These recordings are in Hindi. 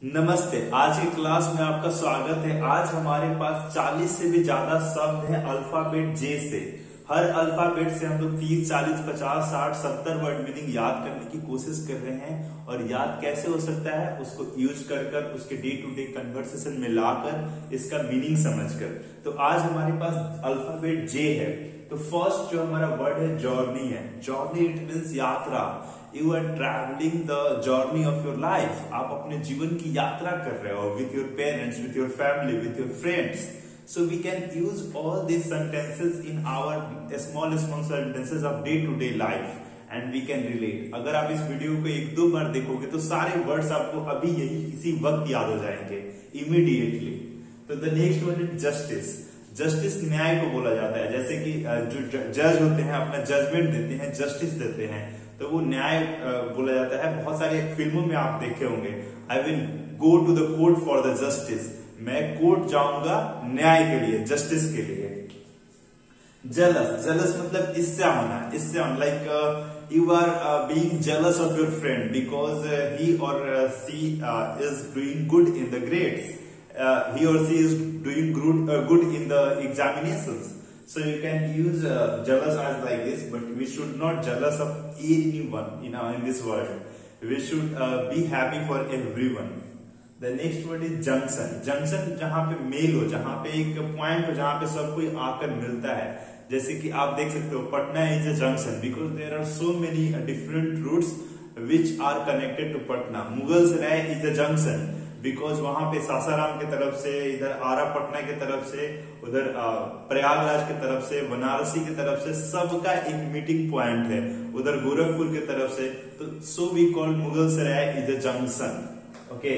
नमस्ते। आज की क्लास में आपका स्वागत है। आज हमारे पास 40 से भी ज्यादा शब्द हैं अल्फाबेट जे से। हर अल्फाबेट से हम लोग 30, 40, 50, 60, 70 वर्ड मीनिंग याद करने की कोशिश कर रहे हैं। और याद कैसे हो सकता है, उसको यूज कर उसके डे टू डे कन्वर्सेशन में लाकर इसका मीनिंग समझकर। तो आज हमारे पास अल्फाबेट जे है। तो फर्स्ट जो हमारा वर्ड है जर्नी है। जर्नी इट मीन्स यात्रा। You are travelling the journey of your life. आप अपने जीवन की यात्रा कर रहे हो with your parents, with your family, with your friends. So we can use all these sentences in our small sentences of day-to-day life and we can relate. अगर आप इस वीडियो को एक दो बार देखोगे तो सारे वर्ड्स आपको अभी यही इसी वक्त याद हो जाएंगे immediately. तो the next one is justice. Justice न्याय को बोला जाता है। जैसे कि जो जज होते हैं अपना जजमेंट देते हैं, जस्टिस देते हैं, तो वो न्याय बोला जाता है। बहुत सारे फिल्मों में आप देखे होंगे, I will go to the court for the justice. मैं कोर्ट जाऊंगा न्याय के लिए, जस्टिस के लिए। जेलस, जेलस मतलब ईर्ष्या होना, ईर्ष्या होना। Like you are being jealous of your friend because he or she is doing good in the grades, he or she is doing good in the examinations. So you can use jealous as like this, but we should not jealous of anyone in this world. We should be happy for everyone. The next word is junction. Junction जहाँ पे मेल हो, जहाँ पे एक पॉइंट हो, जहाँ पे सब कोई आकर मिलता है। जैसे कि आप देख सकते हो Patna is a junction because there are so many different routes which are connected to Patna. Mughalsarai is a junction because वहां पे सासाराम की तरफ से, इधर आरा पटना की तरफ से, उधर प्रयागराज की तरफ से, बनारसी की तरफ से, सबका एक मीटिंग पॉइंट है। उधर गोरखपुर की तरफ से, तो so we call Mughalsarai is a junction. Okay,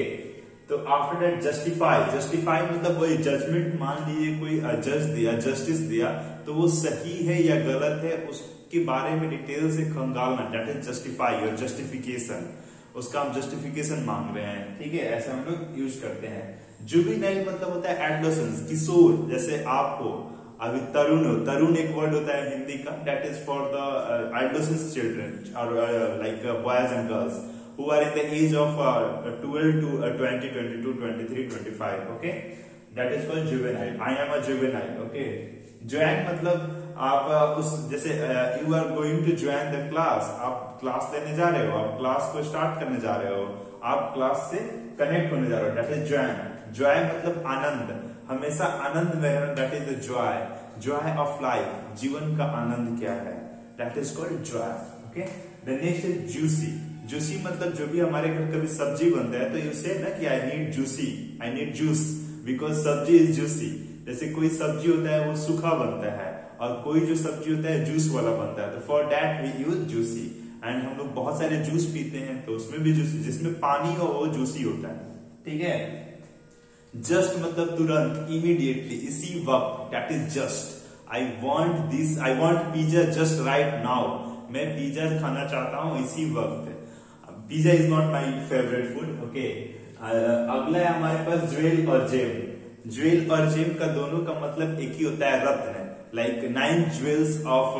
तो आफ्टर दैट जस्टिफाई। जस्टिफाई मतलब वही जजमेंट। मान लीजिए कोई जज दिया, जस्टिस दिया, तो वो सही है या गलत है उसके बारे में डिटेल से खंगालना, दैट इज जस्टिफाई और जस्टिफिकेशन। उसका हम जस्टिफिकेशन मांग रहे हैं, ठीक है, ऐसा हम लोग यूज करते हैं। जुवेनाइल मतलब होता है एडोलेसेंस, किशोर। जैसे आपको अभी तरुण हो, तरुण एक वर्ड होता है हिंदी का, that is for the adolescence children और like boys and girls who are in the age of 12 to 20, 22, 23, 25. Okay, that is called juvenile. I am a juvenile. Okay, join मतलब आप उस जैसे you are going to join the class. आप क्लास लेने जा रहे हो, आप क्लास को स्टार्ट करने जा रहे हो, आप क्लास से कनेक्ट होने जा रहे हो, that is join. joy मतलब आनंद, हमेशा आनंद में रहना, that is the joy. joy of life, जीवन का आनंद क्या है, that is called joy. Okay, the next is juicy. Juicy मतलब जो भी हमारे घर कभी सब्जी बनता है तो यू से ना कि I need juicy, I need juice because सब्जी इज जूसी। जैसे कोई सब्जी होता है वो सूखा बनता है और कोई जो सब्जी होता है जूस वाला बनता है, तो for that we use juicy. And हम लोग बहुत सारे जूस पीते हैं तो उसमें भी जूसी, जिसमें पानी हो वो जूसी होता है, ठीक है। जस्ट मतलब तुरंत, इमीडिएटली, इसी वक्त, that is just. I want this, I want pizza just right now. मैं पिज्जा खाना चाहता हूँ इसी वक्त। Pizza is not my favourite food. Okay, अगला है हमारे पास ज्वेल और जेम। ज्वेल और जेम का दोनों का मतलब एक ही होता है, रत्न। लाइक 9 ज्वेल्स ऑफ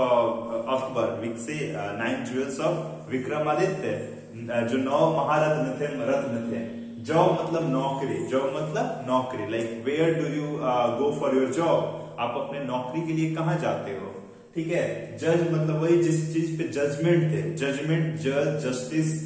अकबर, विक से 9 ज्वेल्स ऑफ विक्रमादित्य, जो 9 महारत्न थे, रत्न थे। जॉब मतलब नौकरी, जॉब मतलब नौकरी। Like where do you go for your job, आप अपने नौकरी के लिए कहाँ जाते हो, ठीक है। जज मतलब वही जिस चीज पे जजमेंट थे, जजमेंट, जज, जस्टिस,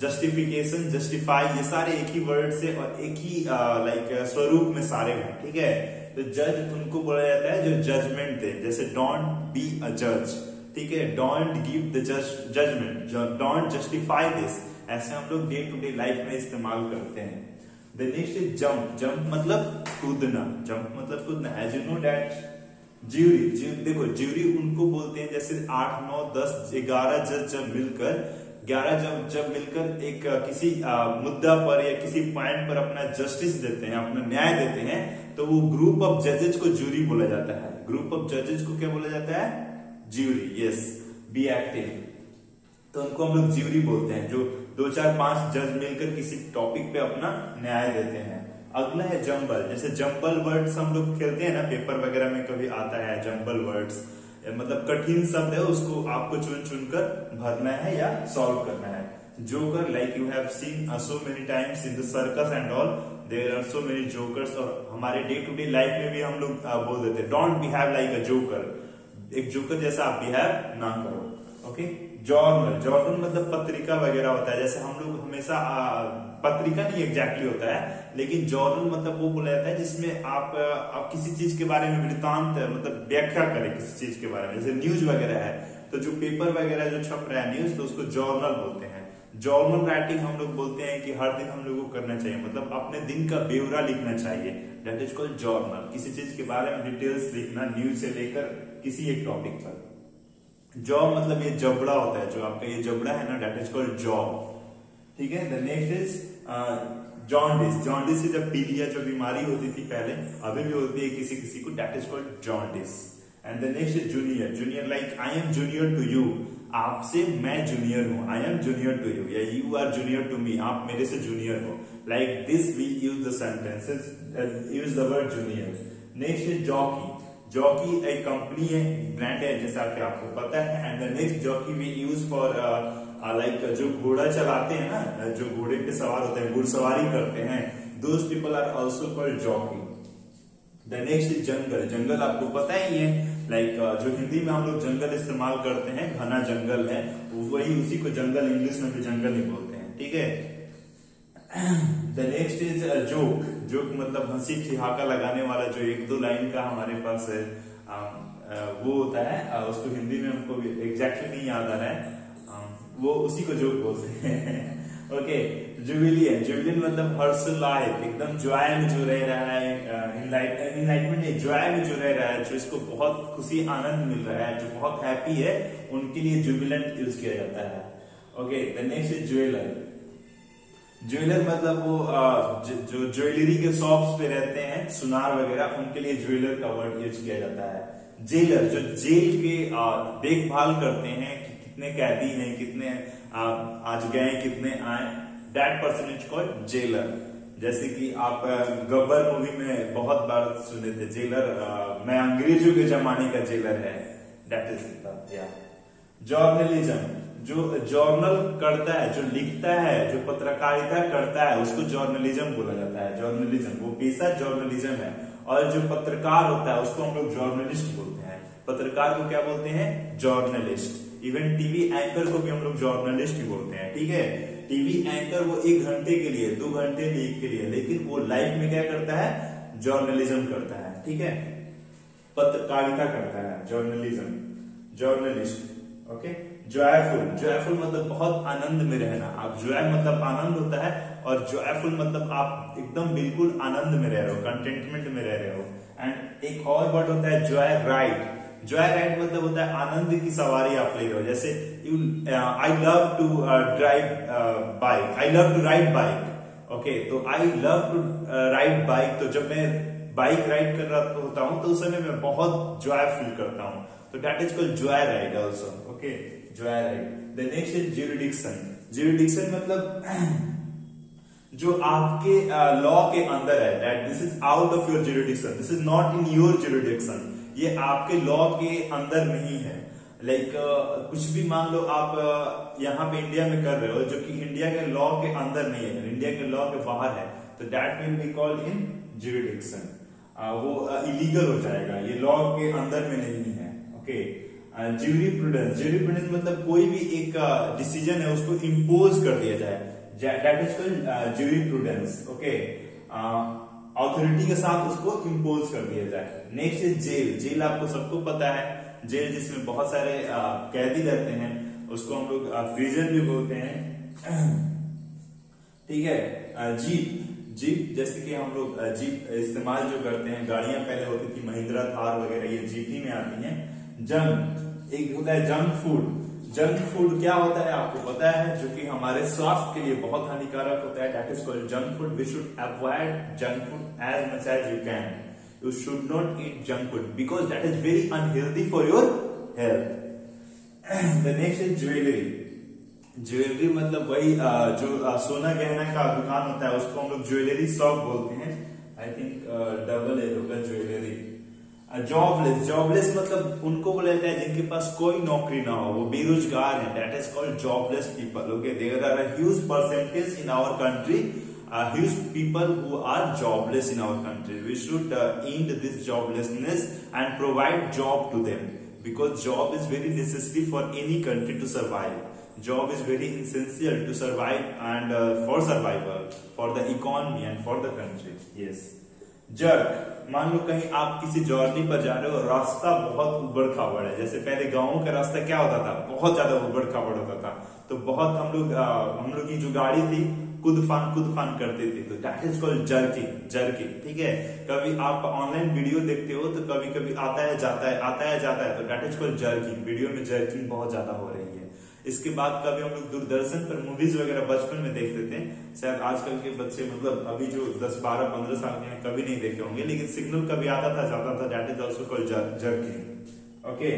जस्टिफिकेशन, जस्टिफाई, ये सारे एक ही वर्ड से और एक ही लाइक स्वरूप में सारे हैं, ठीक है। तो जज उनको बोला जाता है जो जजमेंट दे, जैसे डोंट बी अ जज, ठीक है, don't give the judgement, don't justify this. ऐसे हम लोग डे टू डे लाइफ में इस्तेमाल करते हैं। The next is jump. Jump मतलब कूदना, जंप मतलब कूदना। As you know that jury, देखो ज्यूरी उनको बोलते हैं जैसे 8, 9, 10, 11 जज जब मिलकर 11 जब मिलकर एक किसी मुद्दा पर या किसी पॉइंट पर अपना जस्टिस देते हैं, अपना न्याय देते हैं, तो वो ग्रुप ऑफ जजेज को ज्यूरी बोला जाता है। ग्रुप ऑफ जजेज को क्या बोला जाता है, ज्यूरी। Yes, be active. तो उनको हम लोग ज्यूरी बोलते हैं, जो 2, 4, 5 जज मिलकर किसी टॉपिक पे अपना न्याय देते हैं। अगला है जंबल। जैसे जंबल वर्ड्स हम लोग खेलते हैं ना, पेपर वगैरह में कभी आता है जंबल वर्ड्स, मतलब कठिन शब्द है, उसको आपको चुन चुनकर भरना है या सॉल्व करना है। Joker, like you have seen so many times in the circus and all, there are so many jokers. और हमारे डे टू डे लाइफ में भी हम लोग बोल देते हैं don't behave like a joker, एक जोकर जैसा आप बिहेव ना करो। ओके, जर्नल, जर्नल मतलब पत्रिका वगैरह होता है। जैसे हम लोग हमेशा पत्रिका नहीं एग्जैक्टली होता है, लेकिन जर्नल मतलब वो बोला जाता है जिसमें आप किसी चीज के बारे में वृत्तांत मतलब व्याख्या करें किसी चीज के बारे में। जैसे न्यूज वगैरह है तो जो पेपर वगैरह जो छप रहा है न्यूज, तो उसको जर्नल बोलते हैं। जर्नल राइटिंग हम लोग बोलते हैं कि हर दिन हम लोग को करना चाहिए, मतलब अपने दिन का ब्यौरा लिखना चाहिए, दैट इज कॉल्ड जर्नल। किसी चीज के बारे में डिटेल्स लिखना, न्यूज से लेकर किसी एक टॉपिक पर। जॉब मतलब ये जबड़ा होता है, जो आपका ये जबड़ा है ना, दैट इज कॉल्ड जॉब। ठीक है, the next is jaundice. Jaundice से जब पीलिया जो बीमारी होती थी पहले, अभी भी होती है किसी किसी को, that is called jaundice. And the next is junior. Junior like I am junior to you, आपसे मैं जूनियर हूं, I am junior to you, या you are junior to me, आप मेरे से जूनियर हो। Like this we use the sentences, use the word junior. Next is jockey. Jockey एक कंपनी है, ब्रांड है जैसा कि आपको पता है। And the next jockey we use for like जो घोड़ा चलाते हैं ना, जो घोड़े पे सवार होते हैं, घुड़सवारी करते हैं, those people are also called jockey. The next is jungle. जंगल आपको पता ही है, लाइक जो हिंदी में हम लोग जंगल इस्तेमाल करते हैं, घना जंगल है, वही उसी को जंगल इंग्लिश में भी जंगल ही बोलते हैं। ठीक है, the next is joke. Joke मतलब हंसी ठिहाका लगाने वाला, जो एक दो लाइन का हमारे पास है वो होता है, उसको हिंदी में हमको एग्जैक्टली नहीं याद आ रहा है, वो उसी को जोक बोलते हैं। ओके, जुबिलियन। जुबिलियन मतलब हर्षोल्लास, एकदम जॉय में जो रह रहा है, इनलाइटमेंट नहीं, जॉय में जो रह रहा है, जो इसको बहुत खुशी आनंद मिल रहा है, जो बहुत हैप्पी है, उनके लिए जुबिलेंट यूज किया जाता है। Okay, the next is jeweller. Jeweller मतलब वो जो ज्वेलरी के शॉप्स पे रहते हैं, सुनार वगैरह, उनके लिए ज्वेलर का वर्ड यूज किया जाता है। जेलर, जो जेल के देखभाल करते हैं कि कितने कैदी हैं, कितने आज गए, कितने आए, that person is called jailer. जैसे कि आप गब्बर मूवी में बहुत बार सुने थे, जेलर मैं अंग्रेजों के जमाने का जेलर है, दैट इज या। जर्नलिज्म, जो जर्नल करता है, जो लिखता है, जो पत्रकारिता करता है, उसको जर्नलिज्म बोला जाता है। जर्नलिज्म वो पेशा जर्नलिज्म है। और जो पत्रकार होता है उसको हम लोग जर्नलिस्ट बोलते हैं। पत्रकार को क्या बोलते हैं? जर्नलिस्ट। इवन टीवी एंकर को भी हम लोग जर्नलिस्ट ही बोलते हैं। ठीक है, टीवी एंकर वो 1 घंटे के लिए, 2 घंटे के लिए, लेकिन वो लाइफ में क्या करता है? जर्नलिज्म करता है। ठीक है, पत्रकारिता करता है, journalism, journalist. Okay, joyful. Joyful मतलब बहुत आनंद में रहना। आप जॉय मतलब आनंद होता है, और जॉयफुल मतलब आप एकदम बिल्कुल आनंद में रह रहे हो, कंटेंटमेंट में रह रहे हो। एंड एक और वर्ड होता है जॉय राइड। जॉय राइड मतलब होता है आनंद की सवारी आप ले रहे हो। जैसे I love to drive bike, I love to ride bike. Okay, तो I love to ride bike, तो जब मैं बाइक राइड कर रहा होता हूं तो उस समय मैं बहुत जॉय फील करता हूं, तो that is called Joy ride also. Okay, Joy ride. The next is jurisdiction. Jurisdiction मतलब जो आपके लॉ के अंदर है, that this is out of your jurisdiction, this is not in your jurisdiction, ये आपके लॉ के अंदर नहीं है। लाइक कुछ भी मान लो आप यहाँ पे इंडिया में कर रहे हो जो कि इंडिया के लॉ के अंदर नहीं है, इंडिया के लॉ के बाहर है, तो that will be called in jurisdiction. वो इलीगल हो जाएगा, ये लॉ के अंदर में नहीं है। ओके, ज्यूरिप्रूडेंस। ज्यूरिप्रूडेंस मतलब कोई भी एक डिसीजन है उसको इम्पोज कर दिया जाए, that is called jurisprudence. Okay, authority के साथ उसको इम्पोज कर दिया जाए। Next is jail. जेल आपको सबको पता है, जेल जिसमें बहुत सारे कैदी रहते हैं, उसको हम लोग प्रिजन भी बोलते हैं। ठीक है, जीप। जीप जैसे कि हम लोग जीप इस्तेमाल जो करते हैं, गाड़ियां पहले होती थी महिंद्रा थार वगैरह, ये जीप ही में आती हैं। जंक, एक होता है जंक फूड। जंक फूड क्या होता है आपको पता है? जो कि हमारे स्वास्थ्य के लिए बहुत हानिकारक होता है, that is called junk food. We should avoid junk food as much as you can. You should not eat junk food because that is very unhealthy for your health. The next is jewelry. Jewellery मतलब वही जो सोना गहना का दुकान होता है, उसको हम लोग ज्वेलरी शॉप बोलते हैं। आई थिंक डबल ए होगा ज्वेलरी। जॉबलेस, जॉबलेस मतलब उनको बोला जाता है जिनके पास कोई नौकरी ना हो, वो बेरोजगार है, that is called jobless people. Okay, there are a huge percentage in our country, huge people who are jobless in our country. We should end this joblessness and provide job to them, because job is very necessary for any country to survive. Job is very essential to survive and for survival, for the economy and for the country. Yes. Jerk, मान लो कहीं आप किसी जर्नी पर जा रहे हो, रास्ता बहुत उबड़ खाबड़ है। जैसे पहले गाँव का रास्ता क्या होता था, बहुत ज्यादा उबड़ खाबड़ होता था, तो बहुत हम लोग की जो गाड़ी थी कूद फान करते थे, तो that is called jerking, jerking. ठीक है, कभी आप ऑनलाइन वीडियो देखते हो तो कभी कभी आता है जाता है, आता है जाता है, तो that is called jerking. Video में जर्किंग बहुत ज्यादा हो रही है। इसके बाद कभी हम लोग दूरदर्शन पर मूवीज वगैरह बचपन में देखते थे, शायद आजकल के बच्चे मतलब अभी जो 10, 12, 15 साल के हैं कभी नहीं देखे होंगे, लेकिन सिग्नल कभी आता था जाता था, that is also called jerking. Okay,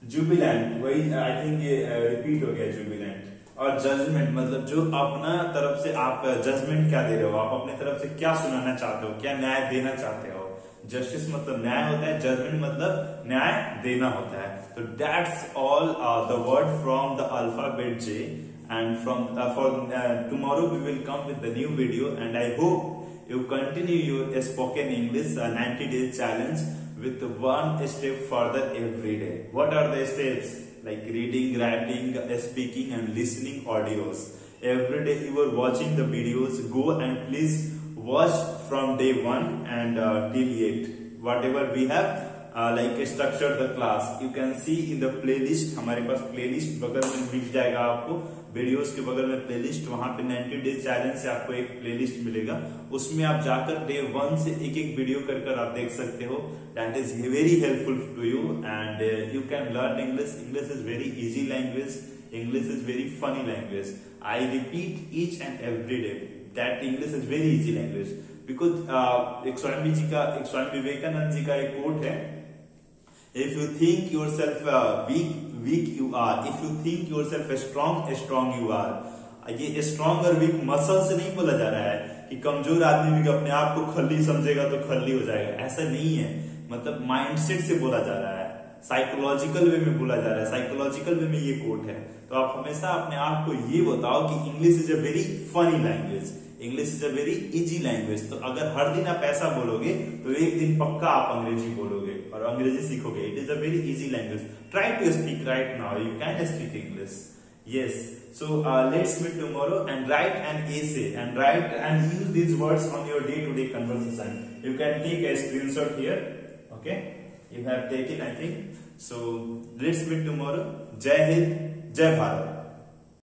jubilant, वही आई थिंक ये रिपीट हो गया जुबिलेंट। और जजमेंट मतलब जो अपना तरफ से आप जजमेंट क्या दे रहे हो, आप अपने तरफ से क्या सुनाना चाहते हो, क्या न्याय देना चाहते हो। जस्टिस मतलब न्याय होता है, जजमेंट मतलब न्याय देना होता है। तो that's all the word from the alphabet J, and from for tomorrow we will come with the new video, and I hope you continue your spoken English 90 days challenge with one step further every day. What are the steps? Like reading, writing, speaking and listening audios. Every day you are watching the videos, go and please watch from day 1 and till 8. Whatever we have like structured the class, you can see in the playlist. हमारे पास playlist बगल में मिल जाएगा आपको, वीडियोस के बगल में प्लेलिस्ट, वहां पे 90 days चैलेंज से आपको एक प्लेलिस्ट मिलेगा, उसमें आप जाकर डे 1 से एक एक वीडियो कर आप देख सकते हो। That is very helpful to you and you can learn English. English is very easy language, English is very funny language. I repeat each and every day that English is very easy language, because एक स्वामी विवेकानंद जी का एक कोट है, if you think yourself weak you are, if you think yourself strong you are। ये स्ट्रॉन्ग और वीक मसल से नहीं बोला जा रहा है कि कमजोर आदमी भी अपने आप को खल्ली समझेगा तो खल्ली हो जाएगा, ऐसा नहीं है। मतलब माइंडसेट से बोला जा रहा है, साइकोलॉजिकल वे में बोला जा रहा है, साइकोलॉजिकल वे में ये कोट है। तो आप हमेशा अपने आप को ये बताओ कि English is a very funny language, English is a very easy language. तो अगर हर दिन आप ऐसा बोलोगे तो एक दिन पक्का आप अंग्रेजी बोलोगे और अंग्रेजी सीखोगे। It is a very easy language. Try to speak right now, you can speak English. Yes, so let's meet tomorrow and write an essay and use these words on your day-to-day conversation. You can take a screenshot here. Okay, you have taken, I think. So let's meet tomorrow. Jai Hind, Jai Bharat.